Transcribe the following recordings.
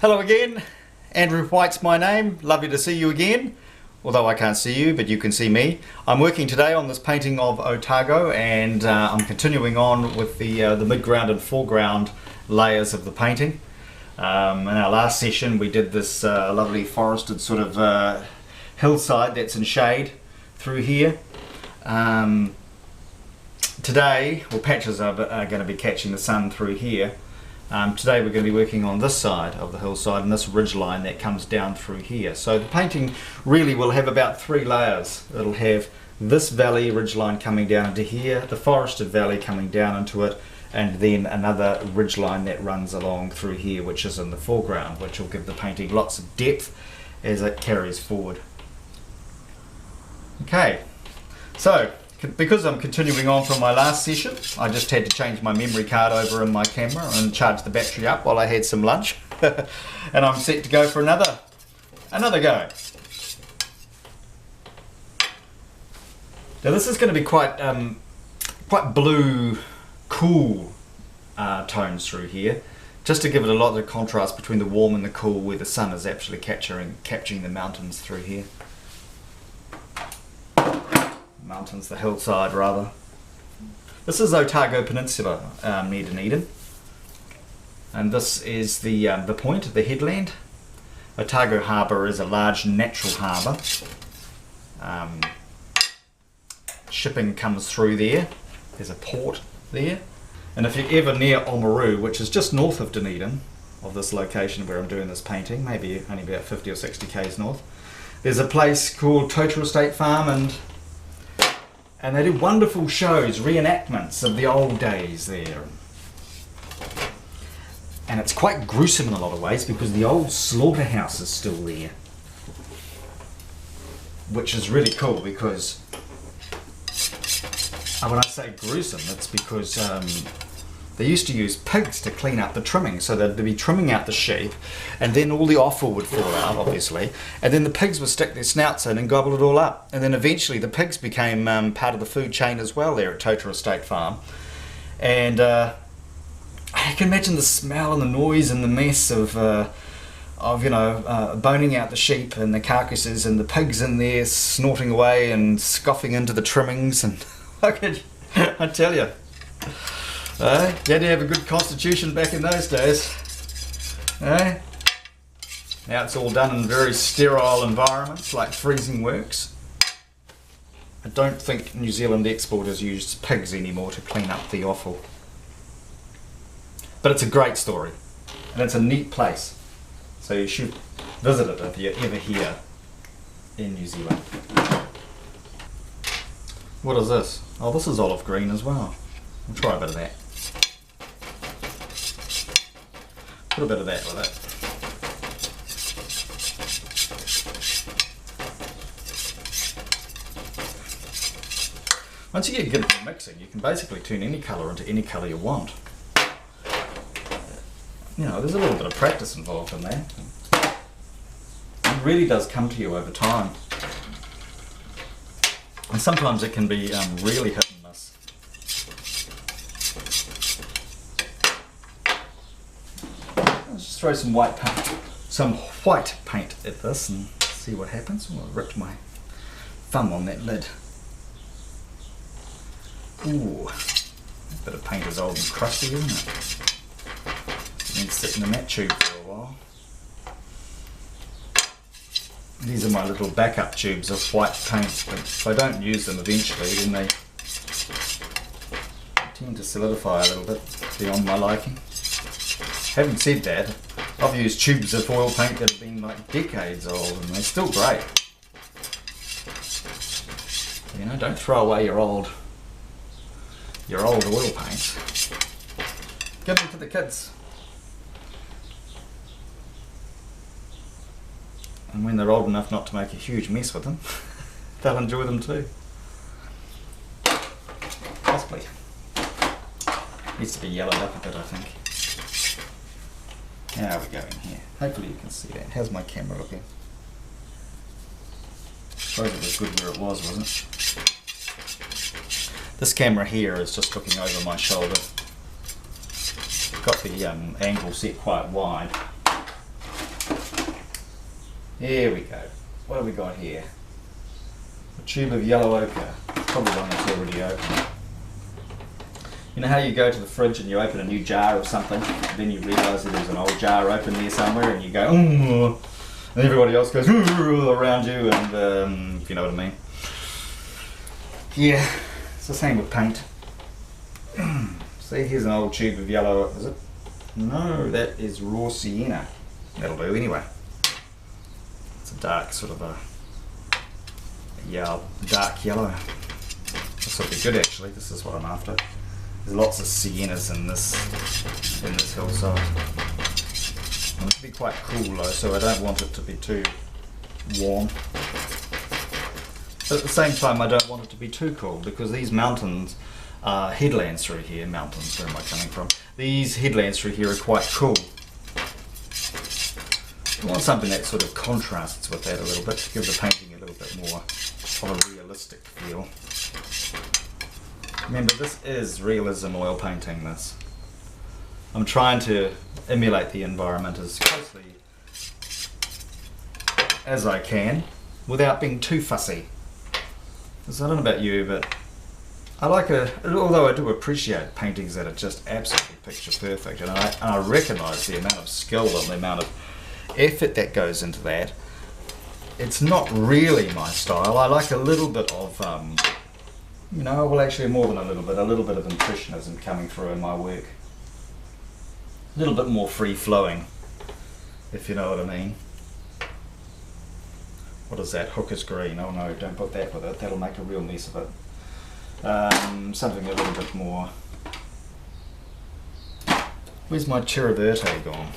Hello again, Andrew White's my name. Lovely to see you again, although I can't see you, but you can see me. I'm working today on this painting of Otago, and I'm continuing on with the midground and foreground layers of the painting. In our last session we did this lovely forested sort of hillside that's in shade through here. Today, well, patches are going to be catching the sun through here. Today we're going to be working on this side of the hillside and this ridge line that comes down through here. So the painting really will have about 3 layers. It'll have this valley ridge line coming down into here, the forested valley coming down into it, and then another ridge line that runs along through here, which is in the foreground, which will give the painting lots of depth as it carries forward. Okay, so because I'm continuing on from my last session, I just had to change my memory card over in my camera and charge the battery up while I had some lunch. And I'm set to go for another go. Now this is going to be quite blue, cool tones through here, just to give it a lot of contrast between the warm and the cool, where the sun is actually capturing the mountains through here. The hillside rather. This is Otago Peninsula near Dunedin, and this is the point, the headland. Otago Harbour is a large natural harbour. Shipping comes through there. There's a port there, and if you're ever near Oamaru, which is just north of Dunedin, of this location where I'm doing this painting, maybe only about 50 or 60 k's north, there's a place called Totara State Farm, and they do wonderful shows, reenactments of the old days there. And it's quite gruesome in a lot of ways because the old slaughterhouse is still there. Which is really cool because, when I say gruesome, it's because they used to use pigs to clean up the trimming. So they'd be trimming out the sheep, and then all the offal would fall out, obviously, and then the pigs would stick their snouts in and gobble it all up. And then eventually the pigs became part of the food chain as well there at Totara State Farm. And I can imagine the smell and the noise and the mess of boning out the sheep and the carcasses and the pigs in there snorting away and scoffing into the trimmings. And I tell you, you had to have a good constitution back in those days. Now it's all done in very sterile environments like freezing works. I don't think New Zealand exporters use pigs anymore to clean up the offal. But it's a great story, and it's a neat place. So you should visit it if you're ever here in New Zealand. What is this? Oh, this is olive green as well. We'll try a bit of that. Put a bit of that with it. Once you get good at mixing, you can basically turn any colour into any colour you want. You know, there's a little bit of practice involved in that. It really does come to you over time. And sometimes it can be really hit and miss. Let's just throw some white paint at this and see what happens. Oh, I ripped my thumb on that lid. Ooh, that bit of paint is old and crusty, isn't it? It's been sitting in that tube for a while. These are my little backup tubes of white paint, but if I don't use them eventually, then they tend to solidify a little bit beyond my liking. Having said that, I've used tubes of oil paint that have been like decades old, and they're still great. You know, don't throw away your old oil paints. Give them to the kids. And when they're old enough not to make a huge mess with them, they'll enjoy them too. Possibly. Needs to be yellowed up a bit, I think. How are we going here? Hopefully you can see that. How's my camera looking? I suppose it was good where it was, wasn't it? This camera here is just looking over my shoulder. Got the angle set quite wide. Here we go. What have we got here? A tube of yellow ochre. Probably one that's already open. You know how you go to the fridge and you open a new jar of something, and then you realise that there's an old jar open there somewhere, and you go, ooh, and everybody else goes ooh, around you, and if you know what I mean. Yeah, it's the same with paint. See, here's an old tube of yellow, is it? No, that is raw sienna. That'll do anyway. It's a dark sort of a dark yellow. This will be good actually, this is what I'm after. There's lots of siennas in this hillside. I want it to be quite cool though, so I don't want it to be too warm. But at the same time I don't want it to be too cool, because these mountains are headlands through here. Mountains, where am I coming from? These headlands through here are quite cool. I want something that sort of contrasts with that a little bit, to give the painting a little bit more of a realistic feel. Remember, this is realism oil painting, this. I'm trying to emulate the environment as closely as I can without being too fussy. Because I don't know about you, but I like although I do appreciate paintings that are just absolutely picture perfect, and I recognise the amount of skill and the amount of effort that goes into that. It's not really my style. I like a little bit of well, actually more than a little bit of impressionism coming through in my work. A little bit more free-flowing, if you know what I mean. What is that? Hooker's green. Oh no, don't put that with it. That'll make a real mess of it. Something a little bit more... Where's my Terra Verte gone?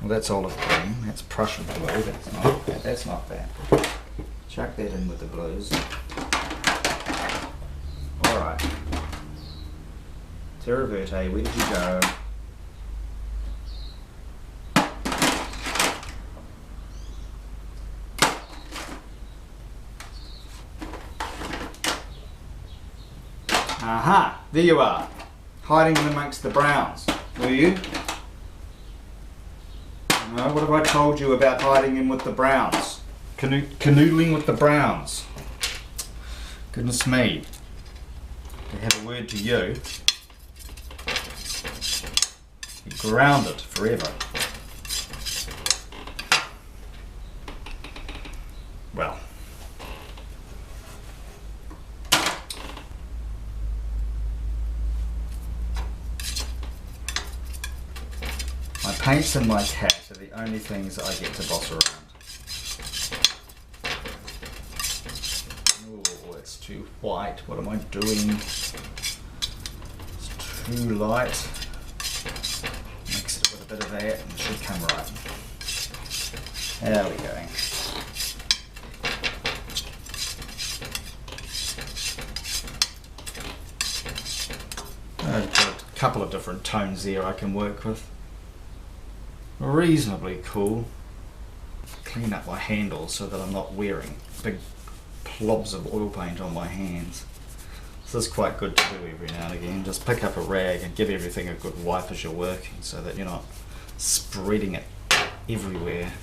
Well, that's olive green. That's Prussian blue. That's not that. Chuck that in with the blues. Alright. Terra Verte, where did you go? Aha! There you are. Hiding in amongst the browns. Were you? No, what have I told you about hiding in with the browns? Canoodling with the browns. Goodness me. To have a word to you. You're grounded forever. Well. My paints and my cat are the only things I get to boss around. Oh, it's too white. What am I doing? It's too light. Mix it with a bit of that and it should come right. There we go. I've got a couple of different tones there I can work with. Reasonably cool. Clean up my handles so that I'm not wearing big plobs of oil paint on my hands. This is quite good to do every now and again. Just pick up a rag and give everything a good wipe as you're working so that you're not spreading it everywhere.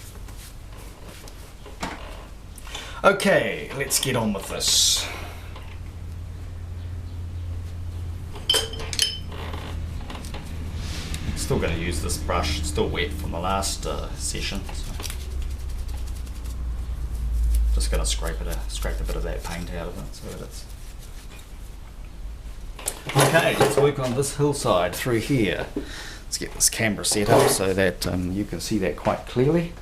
Okay, let's get on with this. Still going to use this brush, it's still wet from the last session. So just going to scrape a bit of that paint out of it so that it's... Okay, let's work on this hillside through here. Let's get this camera set up so that you can see that quite clearly.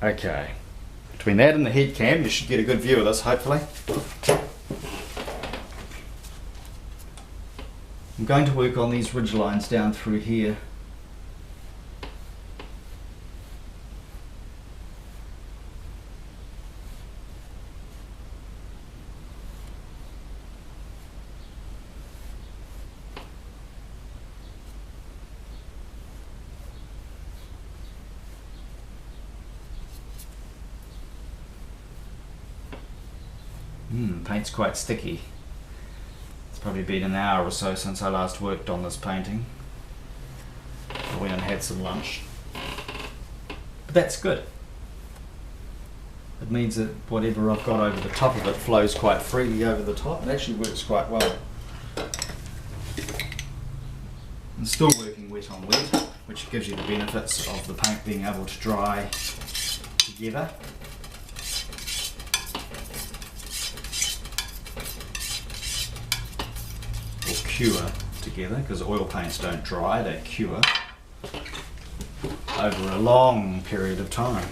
Okay, between that and the head cam you should get a good view of this hopefully. I'm going to work on these ridge lines down through here. Paint's quite sticky. It's probably been an hour or so since I last worked on this painting. I went and had some lunch. But that's good. It means that whatever I've got over the top of it flows quite freely over the top. It actually works quite well. I'm still working wet on wet, which gives you the benefits of the paint being able to dry together. Or cure together, because oil paints don't dry, they cure over a long period of time.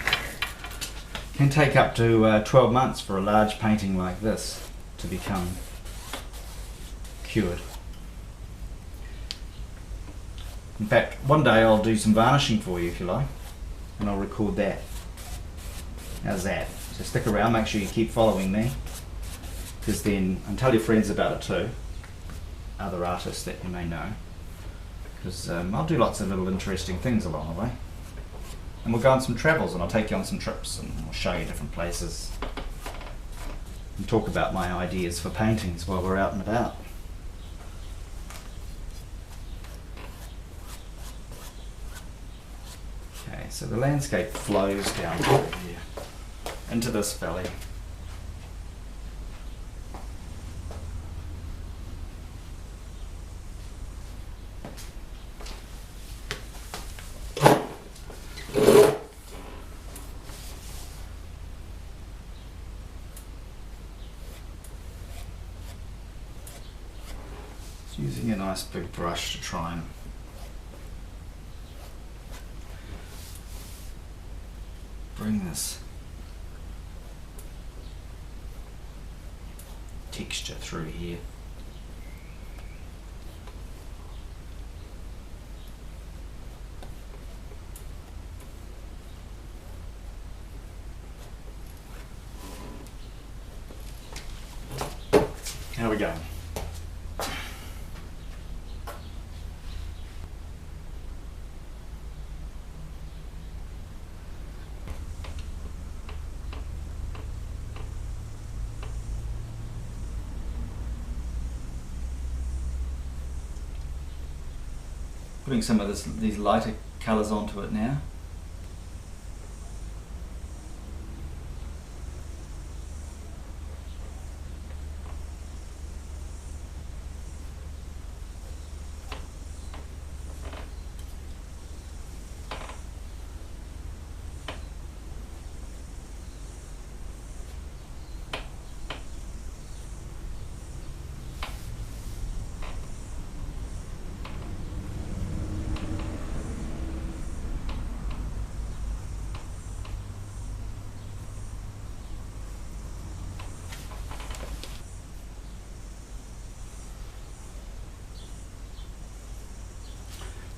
It can take up to 12 months for a large painting like this to become cured. In fact, one day I'll do some varnishing for you if you like, and I'll record that. How's that? So stick around, make sure you keep following me, because then, and tell your friends about it too, other artists that you may know, because I'll do lots of little interesting things along the way. And we'll go on some travels, and I'll take you on some trips, and I'll show you different places, and talk about my ideas for paintings while we're out and about. Okay, so the landscape flows down through here into this valley. Just using a nice big brush to try and bring this texture through here. How are we going? Putting some of these lighter colours onto it now.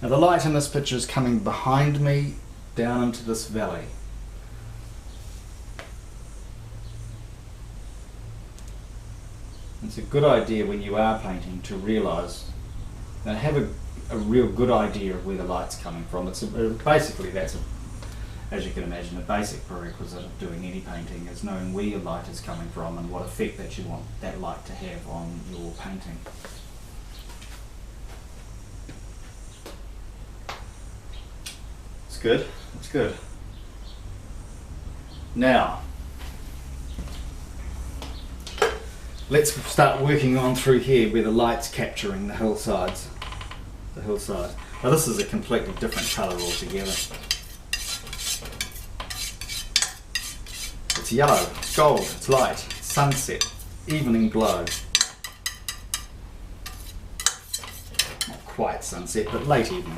Now the light in this picture is coming behind me down into this valley. It's a good idea when you are painting to realise and have a real good idea of where the light's coming from. It's basically that's, as you can imagine, a basic prerequisite of doing any painting is knowing where your light is coming from and what effect that you want that light to have on your painting. Good, that's good. Now, let's start working on through here where the light's capturing the hillsides. The hillside. Now this is a completely different colour altogether. It's yellow, it's gold, it's light, it's sunset, evening glow. Not quite sunset, but late evening.